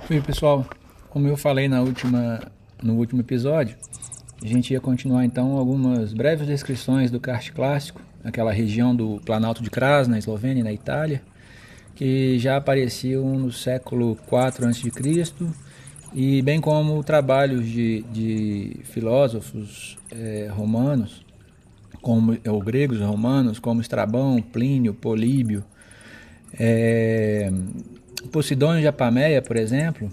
E pessoal, como eu falei no último episódio, a gente ia continuar então algumas breves descrições do karst clássico, aquela região do Planalto de Kras, na Eslovênia e na Itália, que já apareciam no século IV a.C., e bem como trabalhos de filósofos romanos, ou gregos romanos, como Estrabão, Plínio, Políbio, é, Posidônio de Apameia, por exemplo.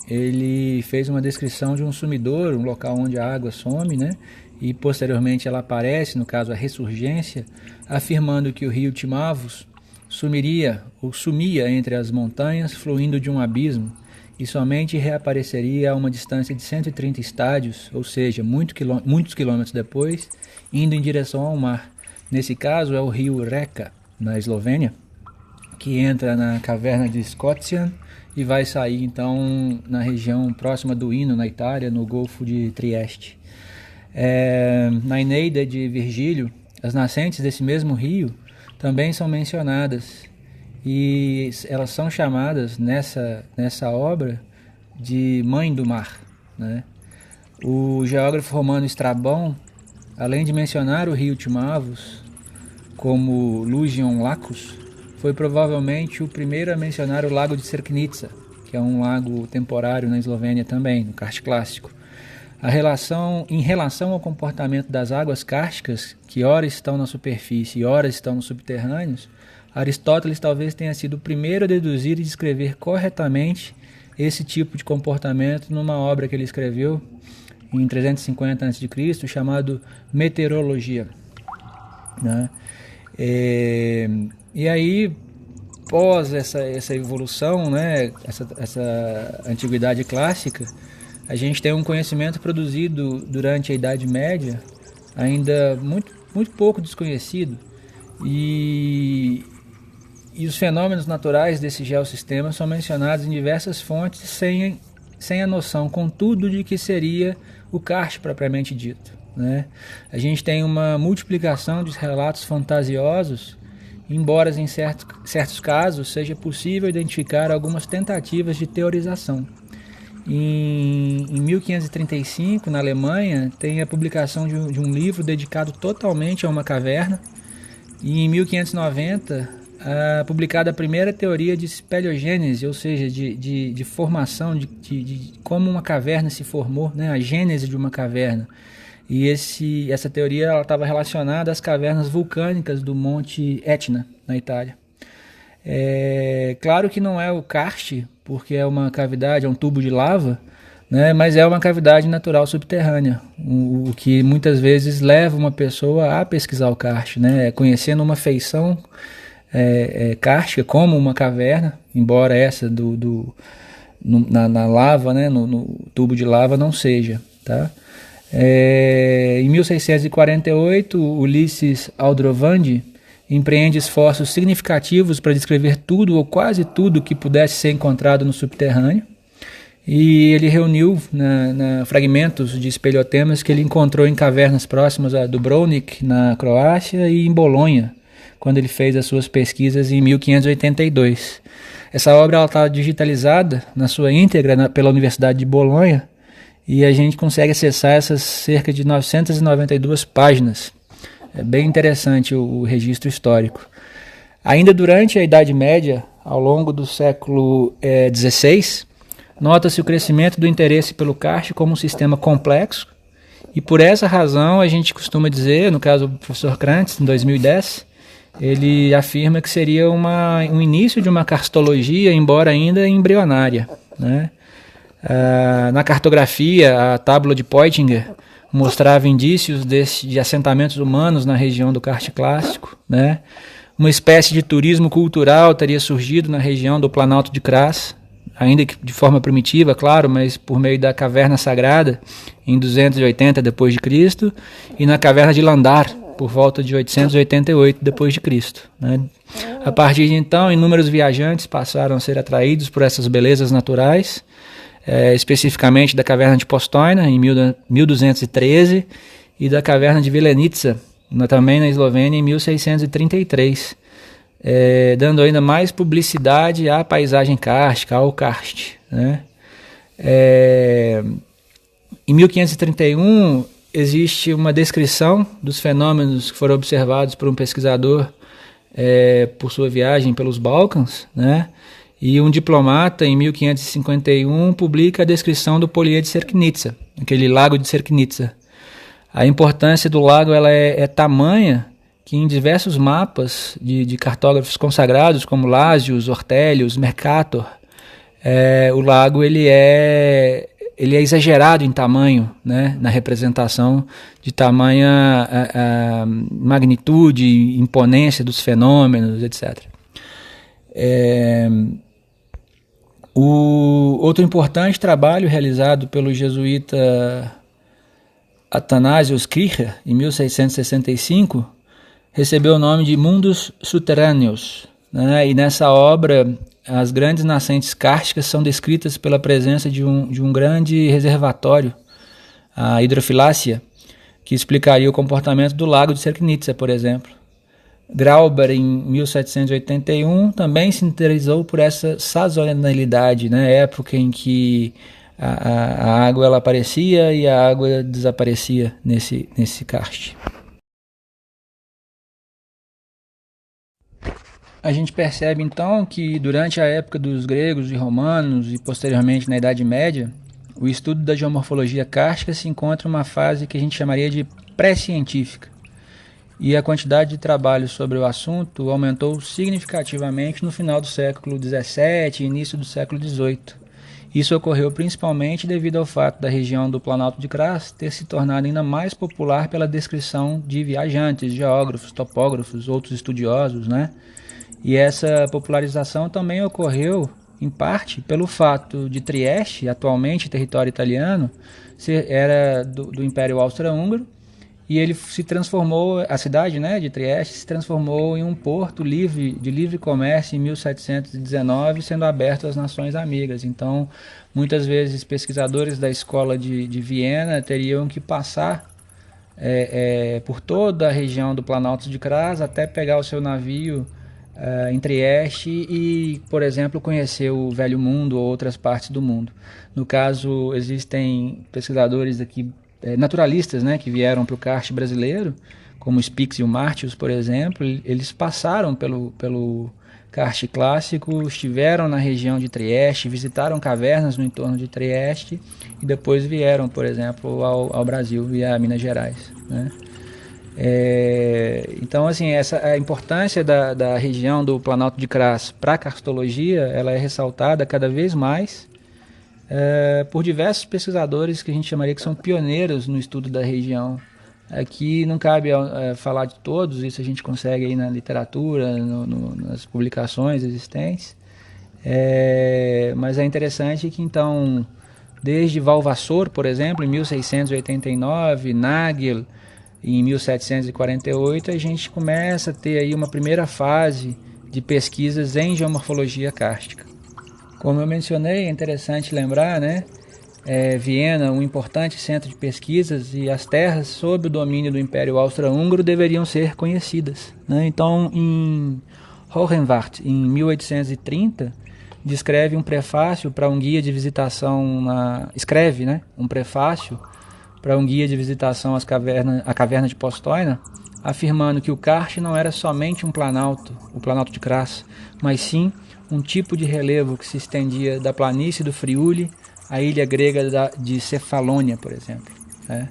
Ele fez uma descrição de um sumidouro, um local onde a água some, né? E posteriormente ela aparece, no caso a ressurgência, afirmando que o rio Timavus sumiria ou sumia entre as montanhas, fluindo de um abismo, e somente reapareceria a uma distância de 130 estádios, ou seja, muitos quilômetros depois, indo em direção ao mar. Nesse caso é o rio Reka, na Eslovênia, que entra na caverna de Scotian e vai sair então na região próxima do Ino, na Itália, no Golfo de Trieste. Na Eneida de Virgílio, as nascentes desse mesmo rio também são mencionadas, e elas são chamadas nessa obra de Mãe do Mar, né? O geógrafo romano Estrabão, além de mencionar o rio Timavus como Lugion Lacus, foi provavelmente o primeiro a mencionar o lago de Cerknica, que é um lago temporário na Eslovênia também, no karst clássico. Em relação ao comportamento das águas kársticas, que ora estão na superfície e ora estão nos subterrâneos, Aristóteles talvez tenha sido o primeiro a deduzir e descrever corretamente esse tipo de comportamento numa obra que ele escreveu em 350 a.C., chamado Meteorologia, né? E aí, pós essa evolução, né, essa antiguidade clássica, a gente tem um conhecimento produzido durante a Idade Média, ainda muito pouco desconhecido, e os fenômenos naturais desse geossistema são mencionados em diversas fontes sem a noção, contudo, de que seria o karst propriamente dito, né? A gente tem uma multiplicação de relatos fantasiosos, embora em certos casos seja possível identificar algumas tentativas de teorização. Em 1535, na Alemanha, tem a publicação de um livro dedicado totalmente a uma caverna, e em 1590 publicada a primeira teoria de espeleogênese, ou seja, de formação, de como uma caverna se formou, né? A gênese de uma caverna. E essa teoria estava relacionada às cavernas vulcânicas do Monte Etna, na Itália. Claro que não é o karst, porque é uma cavidade, é um tubo de lava, né? Mas é uma cavidade natural subterrânea, o que muitas vezes leva uma pessoa a pesquisar o karst, né? Conhecendo uma feição kárstica como uma caverna, embora essa na lava, né? No tubo de lava não seja, tá? Em 1648, Ulisses Aldrovandi empreende esforços significativos para descrever tudo ou quase tudo que pudesse ser encontrado no subterrâneo, e ele reuniu fragmentos de espeleotemas que ele encontrou em cavernas próximas a Dubrovnik, na Croácia, e em Bolonha, quando ele fez as suas pesquisas em 1582. Essa obra está digitalizada na sua íntegra pela Universidade de Bolonha, e a gente consegue acessar essas cerca de 992 páginas. É bem interessante o registro histórico. Ainda durante a Idade Média, ao longo do século XVI, nota-se o crescimento do interesse pelo karst como um sistema complexo, e por essa razão a gente costuma dizer, no caso do professor Krantz, em 2010, ele afirma que seria um início de uma karstologia, embora ainda embrionária, né? Na cartografia, a tábua de Peutinger mostrava indícios de assentamentos humanos na região do karst clássico, né? Uma espécie de turismo cultural teria surgido na região do Planalto de Kras, ainda que de forma primitiva, claro, mas por meio da caverna sagrada, em 280 d.C., e na caverna de Landar, por volta de 888 d.C., né? A partir de então, inúmeros viajantes passaram a ser atraídos por essas belezas naturais, especificamente da caverna de Postojna, em 1213, e da caverna de Vilenica, também na Eslovênia, em 1633, dando ainda mais publicidade à paisagem kárstica, ao karst, né? Em 1531, existe uma descrição dos fenômenos que foram observados por um pesquisador por sua viagem pelos Balcãs, né? E um diplomata, em 1551, publica a descrição do Polier de Cerknitsa, aquele lago de Cerknitsa. A importância do lago ela é tamanha que em diversos mapas de cartógrafos consagrados, como Lasius, Ortelius, Mercator, o lago ele é exagerado em tamanho, né, na representação de tamanha magnitude, imponência dos fenômenos, etc. O outro importante trabalho realizado pelo jesuíta Athanasius Kircher, em 1665, recebeu o nome de Mundus Subterraneus, né? E nessa obra as grandes nascentes kársticas são descritas pela presença de um grande reservatório, a hidrofilácia, que explicaria o comportamento do lago de Cerknitsa, por exemplo. Grauber, em 1781, também se interessou por essa sazonalidade, né? Época em que a água ela aparecia e a água desaparecia nesse karst. A gente percebe então que durante a época dos gregos e romanos e posteriormente na Idade Média, o estudo da geomorfologia kárstica se encontra em uma fase que a gente chamaria de pré-científica. E a quantidade de trabalho sobre o assunto aumentou significativamente no final do século XVII e início do século XVIII. Isso ocorreu principalmente devido ao fato da região do Planalto de Kras ter se tornado ainda mais popular pela descrição de viajantes, geógrafos, topógrafos, outros estudiosos, né? E essa popularização também ocorreu, em parte, pelo fato de Trieste, atualmente território italiano, era do Império Austro-Húngaro, e ele se transformou, a cidade, né, de Trieste se transformou em um porto de livre comércio em 1719, sendo aberto às nações amigas. Então, muitas vezes pesquisadores da escola de Viena teriam que passar por toda a região do Planalto de Kras até pegar o seu navio em Trieste e, por exemplo, conhecer o Velho Mundo ou outras partes do mundo. No caso, existem pesquisadores aqui, naturalistas, né, que vieram para o karst brasileiro, como o Spix e o Martius, por exemplo. Eles passaram pelo karst clássico, estiveram na região de Trieste, visitaram cavernas no entorno de Trieste e depois vieram, por exemplo, ao Brasil e a Minas Gerais, né? Então, assim, a importância da região do Planalto de Kras para a karstologia, ela é ressaltada cada vez mais por diversos pesquisadores que a gente chamaria que são pioneiros no estudo da região. Aqui não cabe falar de todos, isso a gente consegue aí na literatura, nas publicações existentes, mas é interessante que, então, desde Valvassor, por exemplo, em 1689, Nagel, em 1748, a gente começa a ter aí uma primeira fase de pesquisas em geomorfologia kárstica. Como eu mencionei, é interessante lembrar, né? Viena, um importante centro de pesquisas, e as terras sob o domínio do Império Austro-Húngaro deveriam ser conhecidas, né? Então, em Hohenwart, em 1830, descreve um prefácio para um guia de visitação um prefácio para um guia de visitação à caverna de Postojna, afirmando que o karst não era somente o Planalto de Kras, mas sim um tipo de relevo que se estendia da planície do Friuli à ilha grega de Cefalônia, por exemplo, né?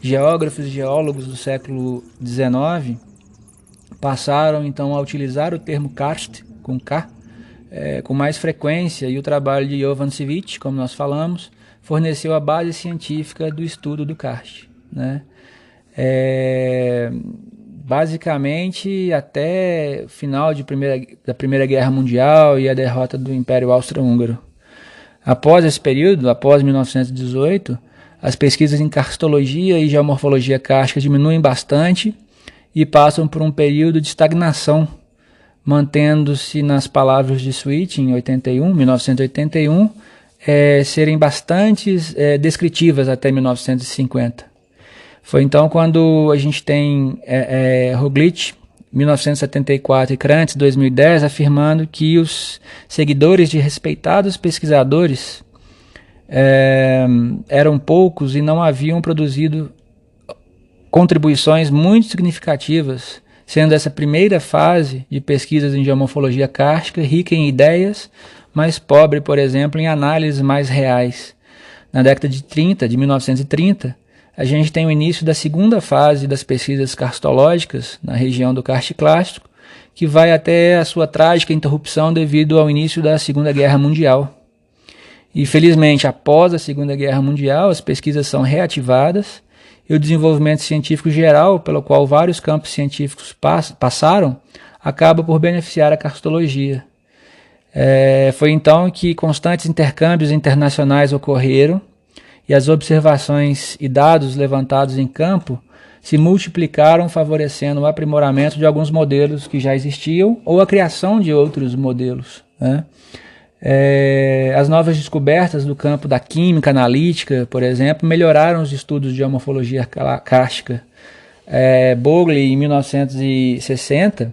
Geógrafos e geólogos do século XIX passaram então a utilizar o termo karst, com K, com mais frequência, e o trabalho de Jovan Cvic, como nós falamos, forneceu a base científica do estudo do karst, né? Basicamente, até o final da Primeira Guerra Mundial e a derrota do Império Austro-Húngaro. Após esse período, após 1918, as pesquisas em karstologia e geomorfologia kárstica diminuem bastante e passam por um período de estagnação, mantendo-se, nas palavras de Sweet, em 1981, serem bastante descritivas até 1950. Foi então quando a gente tem Roglic, 1974, e Krantz, 2010, afirmando que os seguidores de respeitados pesquisadores eram poucos e não haviam produzido contribuições muito significativas, sendo essa primeira fase de pesquisas em geomorfologia kárstica rica em ideias, mas pobre, por exemplo, em análises mais reais. Na década de 1930, a gente tem o início da segunda fase das pesquisas karstológicas na região do Karst clássico, que vai até a sua trágica interrupção devido ao início da Segunda Guerra Mundial. E, felizmente, após a Segunda Guerra Mundial, as pesquisas são reativadas e o desenvolvimento científico geral, pelo qual vários campos científicos passaram, acaba por beneficiar a karstologia. Foi então que constantes intercâmbios internacionais ocorreram e as observações e dados levantados em campo se multiplicaram, favorecendo o aprimoramento de alguns modelos que já existiam ou a criação de outros modelos, né? As novas descobertas do campo da química analítica, por exemplo, melhoraram os estudos de geomorfologia kárstica. Bogle, em 1960,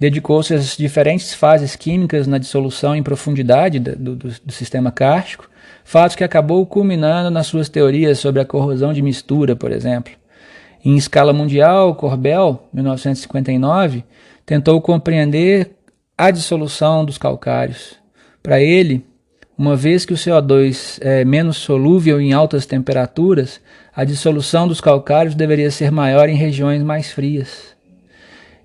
dedicou-se às diferentes fases químicas na dissolução em profundidade do sistema kárstico, fato que acabou culminando nas suas teorias sobre a corrosão de mistura, por exemplo. Em escala mundial, Corbel, 1959, tentou compreender a dissolução dos calcários. Para ele, uma vez que o CO2 é menos solúvel em altas temperaturas, a dissolução dos calcários deveria ser maior em regiões mais frias.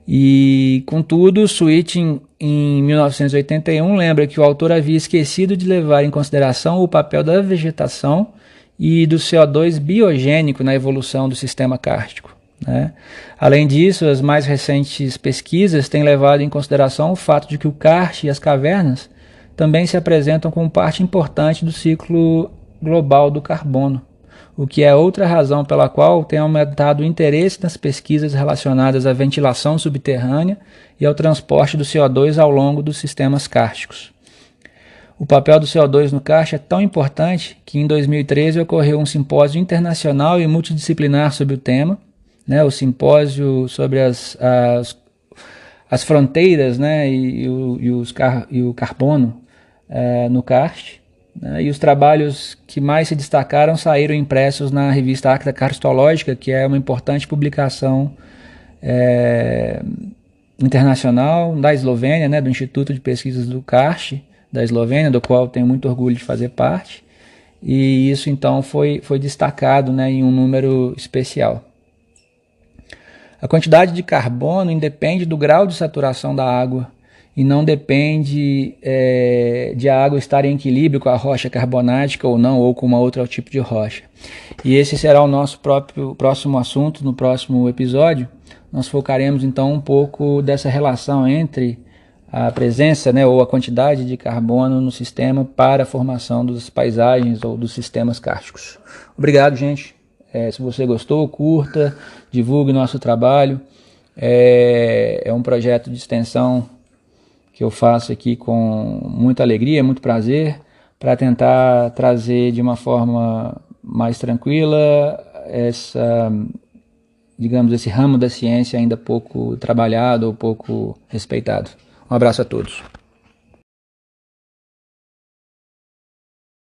E, contudo, Sweet, em 1981, lembra que o autor havia esquecido de levar em consideração o papel da vegetação e do CO2 biogênico na evolução do sistema kárstico, né? Além disso, as mais recentes pesquisas têm levado em consideração o fato de que o karst e as cavernas também se apresentam como parte importante do ciclo global do carbono, o que é outra razão pela qual tem aumentado o interesse nas pesquisas relacionadas à ventilação subterrânea e ao transporte do CO2 ao longo dos sistemas kársticos. O papel do CO2 no karst é tão importante que em 2013 ocorreu um simpósio internacional e multidisciplinar sobre o tema, né, o simpósio sobre as fronteiras, né, e o carbono no karst, né, e os trabalhos que mais se destacaram saíram impressos na revista Acta Karstológica, que é uma importante publicação internacional da Eslovênia, né, do Instituto de Pesquisas do Karst da Eslovênia, do qual tenho muito orgulho de fazer parte, e isso então foi destacado, né, em um número especial. A quantidade de carbono independe do grau de saturação da água e não depende de a água estar em equilíbrio com a rocha carbonática ou não, ou com uma outra tipo de rocha. E esse será o nosso próximo assunto no próximo episódio. Nós focaremos então um pouco dessa relação entre a presença, né, ou a quantidade de carbono no sistema para a formação das paisagens ou dos sistemas kársticos. Obrigado, gente. Se você gostou, curta, divulgue nosso trabalho. É um projeto de extensão que eu faço aqui com muita alegria, muito prazer, para tentar trazer de uma forma mais tranquila esse ramo da ciência ainda pouco trabalhado ou pouco respeitado. Um abraço a todos.